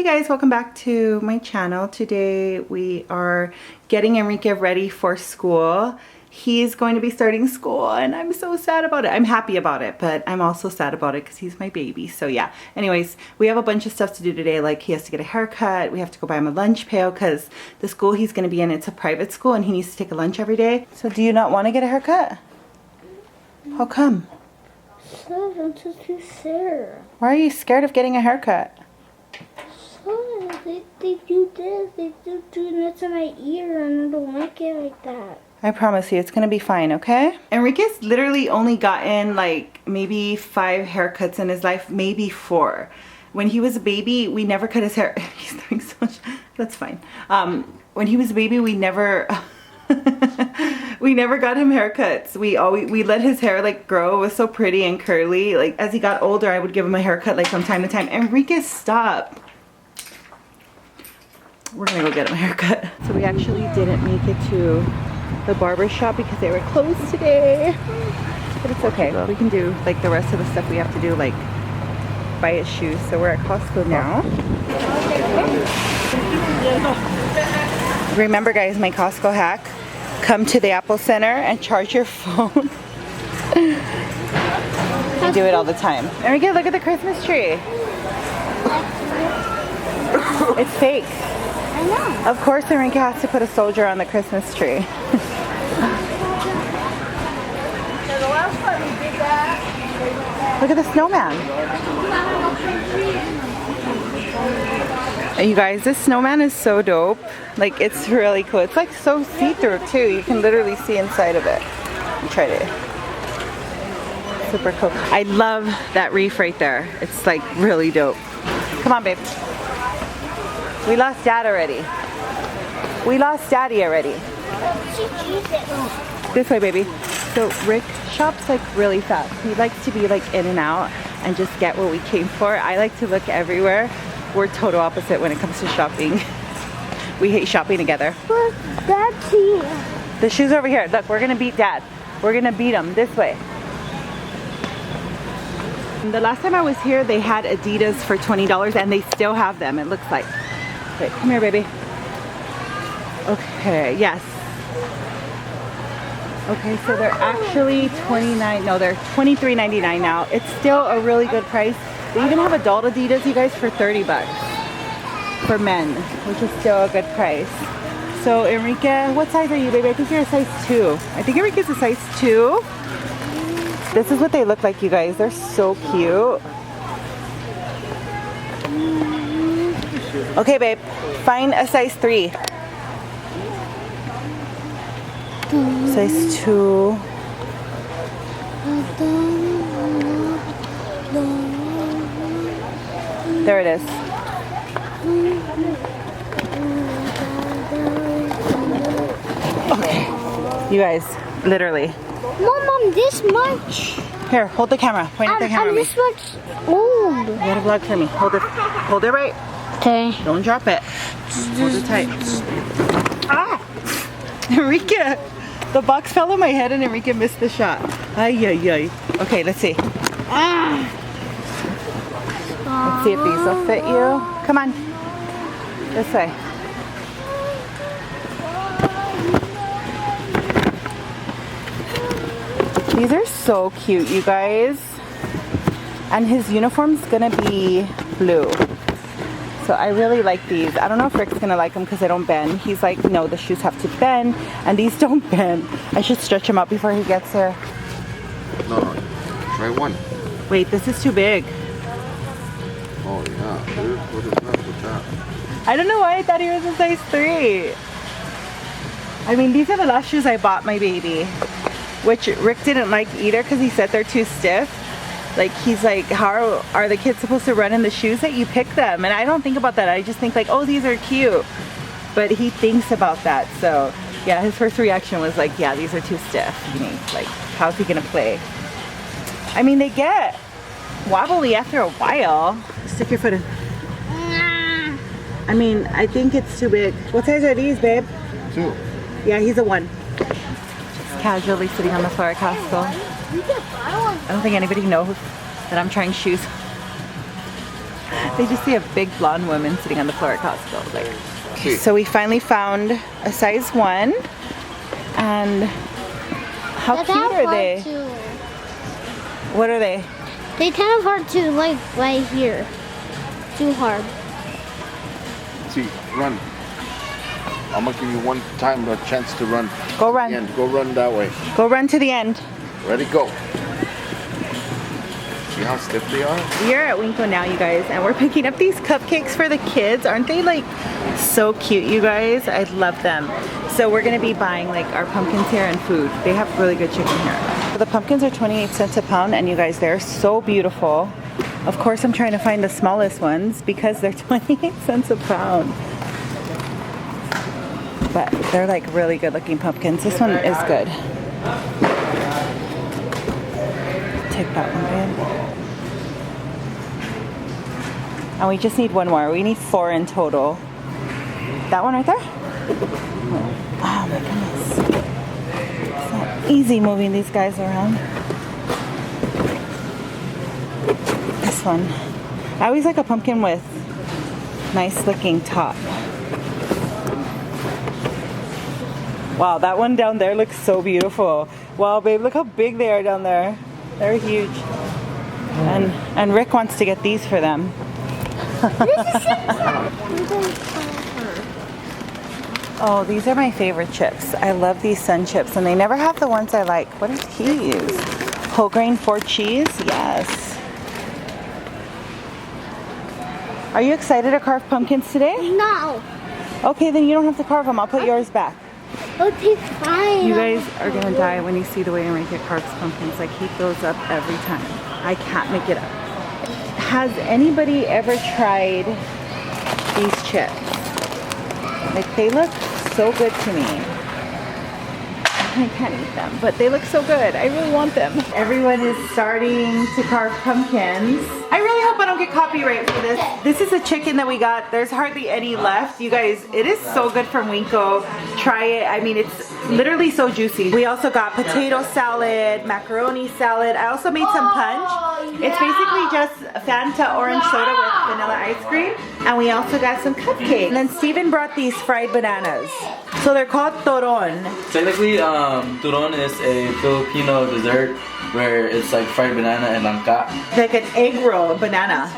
Hey guys, welcome back to my channel. Today we are getting Enrique ready for school. He's going to be starting school and I'm so sad about it. I'm happy about it, but I'm also sad about it because he's my baby. So yeah, anyways, we have a bunch of stuff to do today. Like he has to get a haircut. We have to go buy him a lunch pail because the school he's going to be in, it's a private school and he needs to take a lunch every day. So do you not want to get a haircut? How come? So I'm just too scared. Why are you scared of getting a haircut? They do this, they do this in my ear and I don't like it like that. I promise you, it's gonna be fine, okay? Enrique's literally only gotten like maybe 5 haircuts in his life, maybe 4. When he was a baby, we never cut his hair. He's doing so much, that's fine. When he was a baby, we never, we never got him haircuts. We let his hair like grow. It was so pretty and curly. Like as he got older, I would give him a haircut like from time to time. Enrique, stop. We're gonna go get him a haircut. So we actually didn't make it to the barber shop because they were closed today. But it's okay. We can do like the rest of the stuff we have to do, like buy his shoes. So we're at Costco now. Remember guys, my Costco hack. Come to the Apple Center and charge your phone. I do it all the time. Enrique, look at the Christmas tree. It's fake. I know. Of course Enrique has to put a soldier on the Christmas tree. The last time we did that. Look at the snowman. You guys, this snowman is so dope. Like it's really cool. It's like so see-through too. You can literally see inside of it. I tried it. Super cool. I love that reef right there. It's like really dope. Come on, babe. We lost Dad already. We lost Daddy already. This way, baby. So Rick shops like really fast. He likes to be like in and out and just get what we came for. I like to look everywhere. We're total opposite when it comes to shopping. We hate shopping together. But Dad's here. The shoes are over here. Look, we're gonna beat Dad. We're gonna beat him this way. The last time I was here, they had Adidas for $20 and they still have them, it looks like. Wait, come here, baby. Okay, yes. Okay, so they're actually they're $23.99 now. It's still a really good price. They even have adult Adidas, you guys, for 30 bucks for men, which is still a good price. So Enrique, what size are you, baby? I think you're a size 2. I think Enrique's a size 2. This is what they look like, you guys. They're so cute. Okay, babe, find a size 3. Size 2. There it is. Okay, you guys, literally. Mom, this much. Here, hold the camera. Point at the camera. I'm this much old. You gotta vlog for me. Hold it right. Okay. Don't drop it. Hold it tight. Ah! Enrique! The box fell on my head and Enrique missed the shot. Ay, ay, ay. Okay, let's see. Ah. Let's see if these will fit you. Come on. This way. These are so cute, you guys. And his uniform's gonna be blue. So I really like these. I don't know if Rick's gonna like them because they don't bend. He's like, no, the shoes have to bend, and these don't bend. I should stretch him out before he gets here. No, try one. Wait, this is too big. Oh yeah, what is that with that? I don't know why I thought he was a size 3. I mean, these are the last shoes I bought my baby, which Rick didn't like either because he said they're too stiff. Like he's like, how are the kids supposed to run in the shoes that you pick them? And I don't think about that. I just think like, oh, these are cute. But he thinks about that. So yeah, his first reaction was like, yeah, these are too stiff. You know, like, how's he gonna play? I mean, they get wobbly after a while. Stick your foot in. I mean, I think it's too big. What size are these, babe? 2. Yeah, he's a 1. Just casually sitting on the floor at Costco. I don't think anybody knows that I'm trying shoes. They just see a big blonde woman sitting on the floor at Costco. Like, so we finally found a size 1. And how But cute that's are hard they? to- What are they? They kind of hard to like right here. Too hard. See, run. I'm gonna give you one time a chance to run. Go To run. the end. Go run that way. Go run to the end. Ready, go. See how stiff they are? We're at Winco now, you guys, and we're picking up these cupcakes for the kids. Aren't they like so cute, you guys? I love them. So we're gonna be buying like our pumpkins here and food. They have really good chicken here. So the pumpkins are 28 cents a pound, and you guys, they're so beautiful. Of course, I'm trying to find the smallest ones because they're 28 cents a pound. But they're like really good looking pumpkins. This one is good. Take that one, babe. And we just need one more. We need 4 in total. That one right there? Oh my goodness. It's not easy moving these guys around. This one. I always like a pumpkin with nice looking top. Wow, that one down there looks so beautiful. Wow, babe, look how big they are down there. They're huge. And Rick wants to get these for them. Oh, these are my favorite chips. I love these Sun chips, and they never have the ones I like. What is these? Whole grain 4 cheese? Yes. Are you excited to carve pumpkins today? No. Okay, then you don't have to carve them. I'll put yours back. Okay, fine. You guys are gonna die when you see the way Enrique carves pumpkins. I keep those up every time. I can't make it up. Has anybody ever tried these chips? Like, they look so good to me. I can't eat them, but they look so good. I really want them. Everyone is starting to carve pumpkins. I really hope I don't get copyright for this. This is a chicken that we got. There's hardly any left. You guys, it is so good from Winco. Try it. I mean, it's literally so juicy. We also got potato salad, macaroni salad. I also made some punch. It's basically just Fanta orange soda with vanilla ice cream. And we also got some cupcakes. And then Steven brought these fried bananas. So they're called toron. Technically, turon is a Filipino dessert where it's like fried banana and langka. Like an egg roll banana.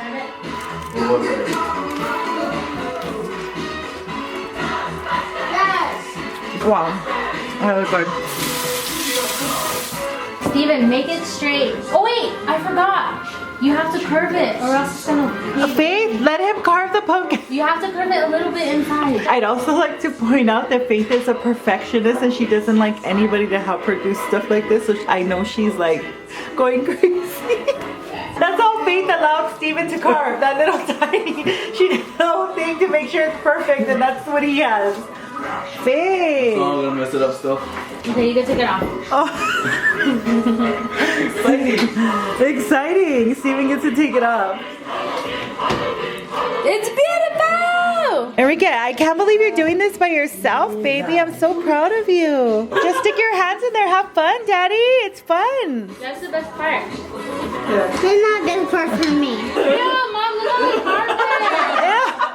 Wow, that was good. Steven, make it straight. Oh wait, I forgot. You have to curve it or else it's gonna... Faith, let him carve the pumpkin. You have to curve it a little bit inside. I'd also like to point out that Faith is a perfectionist and she doesn't like anybody to help her do stuff like this, so I know she's like going crazy. That's all Faith allowed Steven to carve, that little tiny. She did the whole thing to make sure it's perfect, and that's what he has. Faith! So I'm gonna mess it up still. Okay, you can take it off. Oh. Exciting! Exciting! Steven gets to take it off. It's beautiful! Enrique, I can't believe you're doing this by yourself, baby. I'm so proud of you. Just stick your hands in there. Have fun, Daddy. It's fun. That's the best part. They're not good for me. Yeah, Mom, look how hard Yeah.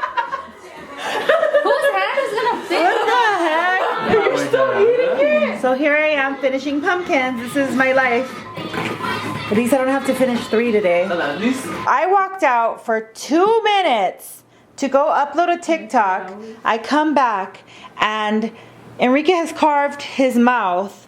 Whose hand is gonna fit? What the heck? You're still eating it? So here I am finishing pumpkins. This is my life. At least I don't have to finish 3 today. I walked out for 2 minutes to go upload a TikTok. I come back and Enrique has carved his mouth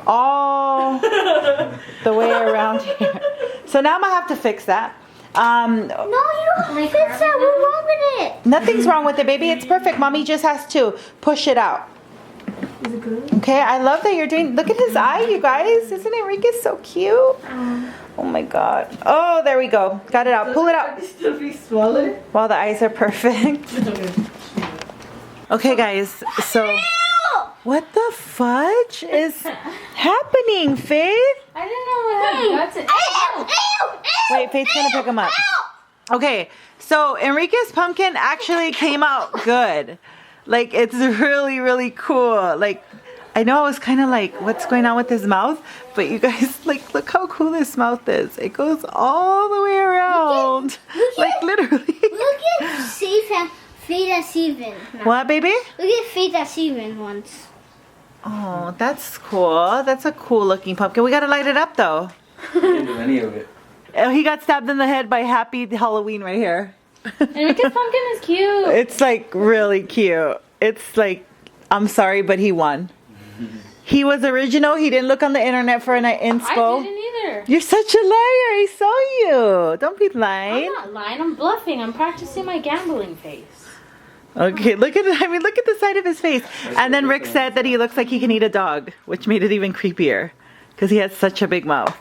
all the way around here. So now I'm gonna have to fix that. No, you don't fix that. What's wrong with it? Nothing's wrong with it, baby. It's perfect. Mommy just has to push it out. Is it good? Okay, I love that you're doing, look at his eye, you guys. Isn't Enrique so cute? Oh my God. Oh, there we go. Got it out. Pull it out. Still be smaller? Wow, the eyes are perfect. Okay, guys, so what the fudge is happening, Faith? I didn't know what had guts in. Wait, Faith's gonna pick him up. Okay, so Enrique's pumpkin actually came out good. Like, it's really, really cool. Like, I know I was kind of like, what's going on with his mouth? But you guys, like, look how cool his mouth is. It goes all the way around. Like, literally. Look at Feta Steven. What, baby? Look at Feta Steven once. Oh, that's cool. That's a cool looking pumpkin. We gotta light it up though. I didn't do any of it. Oh, he got stabbed in the head by Happy Halloween right here. Enrique's pumpkin is cute. It's like really cute. It's like, I'm sorry, but he won. He was original. He didn't look on the internet for an inspo. I didn't either. You're such a liar. I saw you. Don't be lying. I'm not lying. I'm bluffing. I'm practicing my gambling face. Okay, look at it. I mean, look at the side of his face. And then Rick said that he looks like he can eat a dog, which made it even creepier because he has such a big mouth.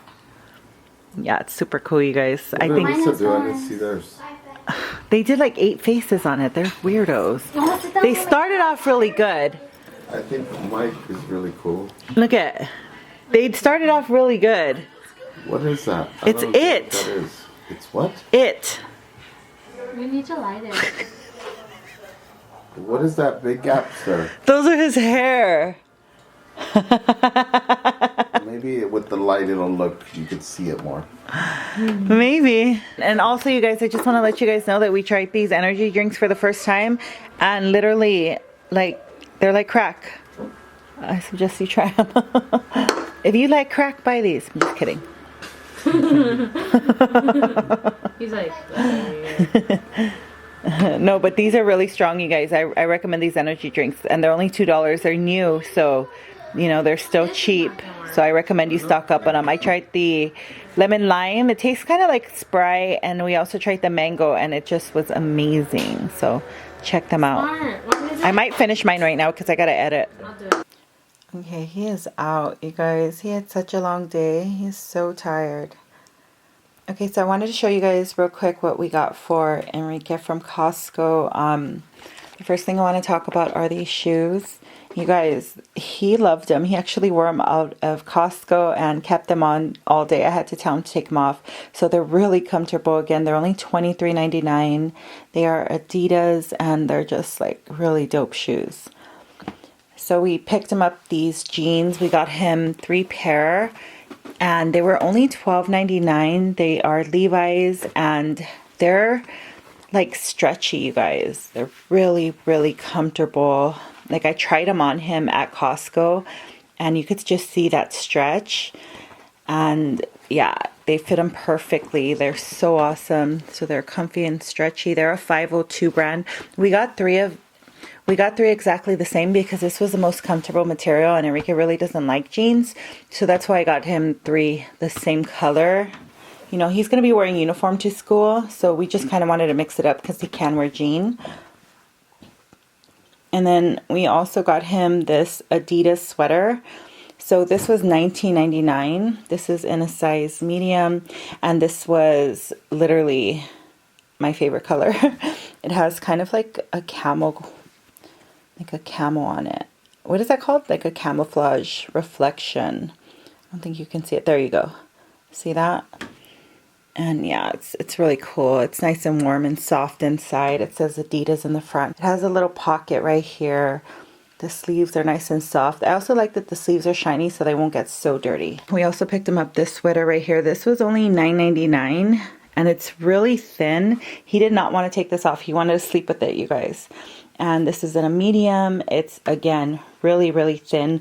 Yeah, it's super cool, you guys. I think I didn't see theirs. they did like 8 faces on it. They're weirdos. They started off really good. I think Mike is really cool. Look at, they started off really good. What is that? It's don't know it. what that is. It's what? It. We need to light it. What is that big gap there? Those are his hair. Maybe with the light it'll look, you could see it more. Maybe. And also, you guys, I just want to let you guys know that we tried these energy drinks for the first time, and literally, like, they're like crack. I suggest you try them. If you like crack, buy these. I'm just kidding. He's like, No, but these are really strong, you guys. I recommend these energy drinks, and they're only $2. They're new, so you know they're still cheap. So I recommend you stock up on them. I tried the lemon lime. It tastes kind of like Sprite, and we also tried the mango, and it just was amazing. So check them out. I might finish mine right now because I gotta edit. I'll do it. Okay, he is out, you guys. He had such a long day. He's so tired. Okay, so I wanted to show you guys real quick what we got for Enrique from Costco. The first thing I want to talk about are these shoes. You guys, he loved them. He actually wore them out of Costco and kept them on all day. I had to tell him to take them off. So they're really comfortable. Again, they're only $23.99. They are Adidas, and they're just like really dope shoes. So we picked him up these jeans. We got him 3 pair. And they were only $12.99. They are Levi's, and they're like stretchy, you guys. They're really, really comfortable. Like, I tried them on him at Costco, and you could just see that stretch. And yeah, they fit him perfectly. They're so awesome. So they're comfy and stretchy. They're a 502 brand. We got three exactly the same because this was the most comfortable material, and Enrique really doesn't like jeans. So that's why I got him 3 the same color. You know, he's going to be wearing uniform to school, so we just kind of wanted to mix it up because he can wear jean. And then we also got him this Adidas sweater. So this was $19.99. This is in a size medium, and this was literally my favorite color. It has kind of like a camo on it. What is that called? Like a camouflage reflection. I don't think you can see it. There you go. See that? And yeah, it's really cool. It's nice and warm and soft inside. It says Adidas in the front. It has a little pocket right here. The sleeves are nice and soft. I also like that the sleeves are shiny so they won't get so dirty. We also picked him up this sweater right here. This was only $9.99, and it's really thin. He did not want to take this off. He wanted to sleep with it, you guys. And this is in a medium. It's, again, really, really thin.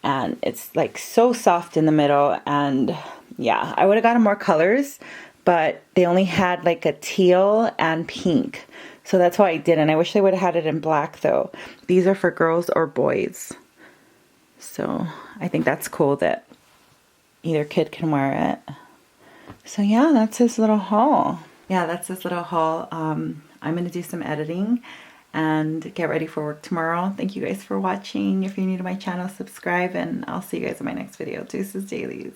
And it's like so soft in the middle. And yeah, I would have gotten more colors, but they only had like a teal and pink. So that's why I didn't. I wish they would have had it in black though. These are for girls or boys. So I think that's cool that either kid can wear it. So yeah, that's his little haul. I'm going to do some editing and get ready for work tomorrow. Thank you guys for watching. If you're new to my channel, subscribe, and I'll see you guys in my next video. Deuces dailies.